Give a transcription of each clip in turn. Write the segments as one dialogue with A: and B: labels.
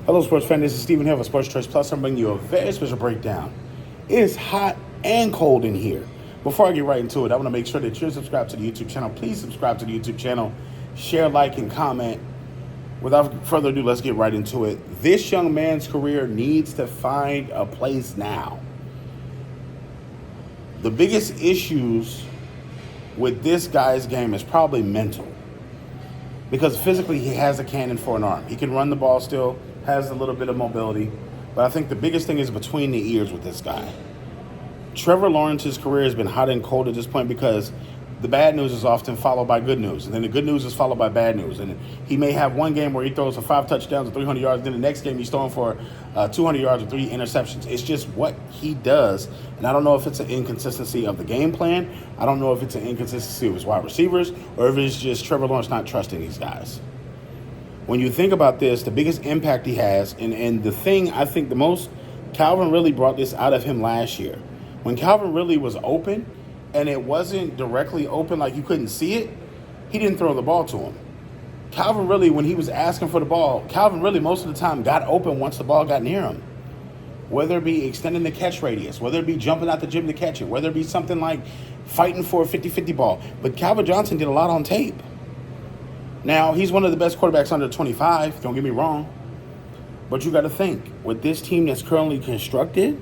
A: Hello, sports fan. This is Stephen Hill of Sports Choice Plus. I'm bringing you a very special breakdown. It is hot and cold in here. Before I get right into it, I want to make sure that you're subscribed to the YouTube channel. Please subscribe to the YouTube channel. Share, like, and comment. Without further ado, let's get right into it. This young man's career needs to find a place now. The biggest issues with this guy's game is probably mental. Because physically, he has a cannon for an arm. He can run the ball still, has a little bit of mobility. But I think the biggest thing is between the ears with this guy. Trevor Lawrence's career has been hot and cold at this point because the bad news is often followed by good news. And then the good news is followed by bad news. And he may have one game where he throws for 5 touchdowns and 300 yards. Then the next game he's throwing for 200 yards and 3 interceptions. It's just what he does. And I don't know if it's an inconsistency of the game plan. I don't know if it's an inconsistency of his wide receivers or if it's just Trevor Lawrence not trusting these guys. When you think about this, the biggest impact he has, and the thing I think the most, Calvin Ridley brought this out of him last year. When Calvin Ridley was open, and it wasn't directly open like you couldn't see it, he didn't throw the ball to him. Calvin Ridley, when he was asking for the ball, Calvin Ridley most of the time got open once the ball got near him. Whether it be extending the catch radius, whether it be jumping out the gym to catch it, whether it be something like fighting for a 50-50 ball. But Calvin Johnson did a lot on tape. Now, he's one of the best quarterbacks under 25, don't get me wrong. But you got to think, with this team that's currently constructed,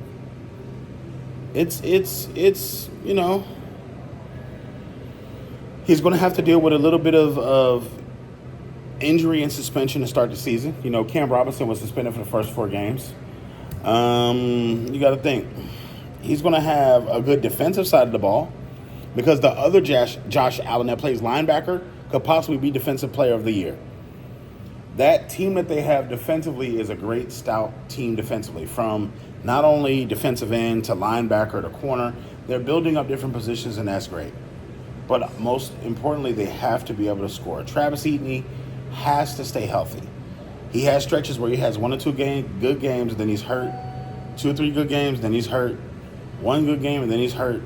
A: it's you know, he's going to have to deal with a little bit of injury and suspension to start the season. You know, Cam Robinson was suspended for the first 4 games. You got to think, he's going to have a good defensive side of the ball because the other Josh Allen that plays linebacker could possibly be Defensive Player of the Year. That team that they have defensively is a great, stout team defensively, from not only defensive end to linebacker to corner. They're building up different positions, and that's great. But most importantly, they have to be able to score. Travis Etienne has to stay healthy. He has stretches where he has 1 or 2 good games, and then he's hurt. 2 or 3 good games, then he's hurt. 1 good game, and then he's hurt.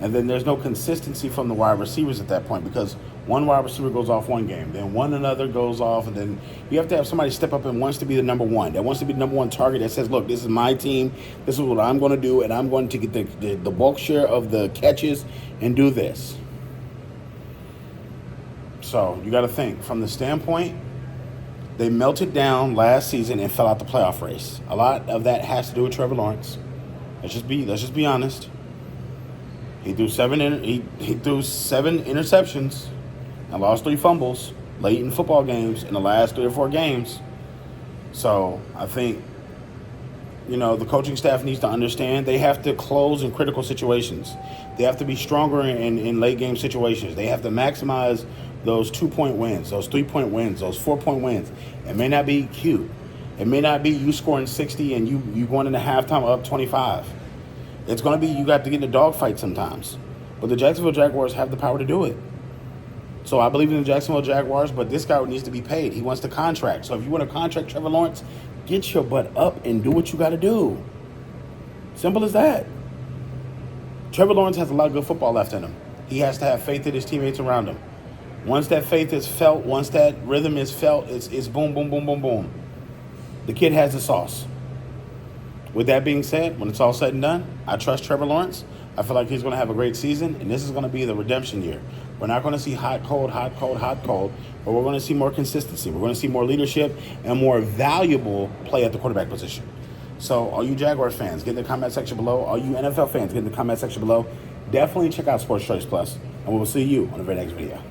A: And then there's no consistency from the wide receivers at that point because one wide receiver goes off one game, then one another goes off, and then you have to have somebody step up and wants to be the number one. That wants to be the number one target that says, look, this is my team. This is what I'm going to do, and I'm going to get the bulk share of the catches and do this. So you got to think, from the standpoint, they melted down last season and fell out the playoff race. A lot of that has to do with Trevor Lawrence. Let's just be honest. He threw 7 interceptions and lost 3 fumbles late in football games in the last 3 or 4 games. So I think, you know, the coaching staff needs to understand they have to close in critical situations. They have to be stronger in late game situations. They have to maximize those 2-point wins, those 3-point wins, those 4-point wins. It may not be cute. It may not be you scoring 60 and you going into halftime up 25. It's going to be you got to get in a dogfight sometimes. But the Jacksonville Jaguars have the power to do it. So I believe in the Jacksonville Jaguars, but this guy needs to be paid. He wants the contract. So if you want to contract Trevor Lawrence, get your butt up and do what you got to do. Simple as that. Trevor Lawrence has a lot of good football left in him. He has to have faith in his teammates around him. Once that faith is felt, once that rhythm is felt, it's boom, boom, boom, boom, boom. The kid has the sauce. With that being said, when it's all said and done, I trust Trevor Lawrence. I feel like he's going to have a great season, and this is going to be the redemption year. We're not going to see hot, cold, hot, cold, hot, cold, but we're going to see more consistency. We're going to see more leadership and more valuable play at the quarterback position. So all you Jaguars fans, get in the comment section below. All you NFL fans, get in the comment section below. Definitely check out Sports Choice Plus, and we will see you on the very next video.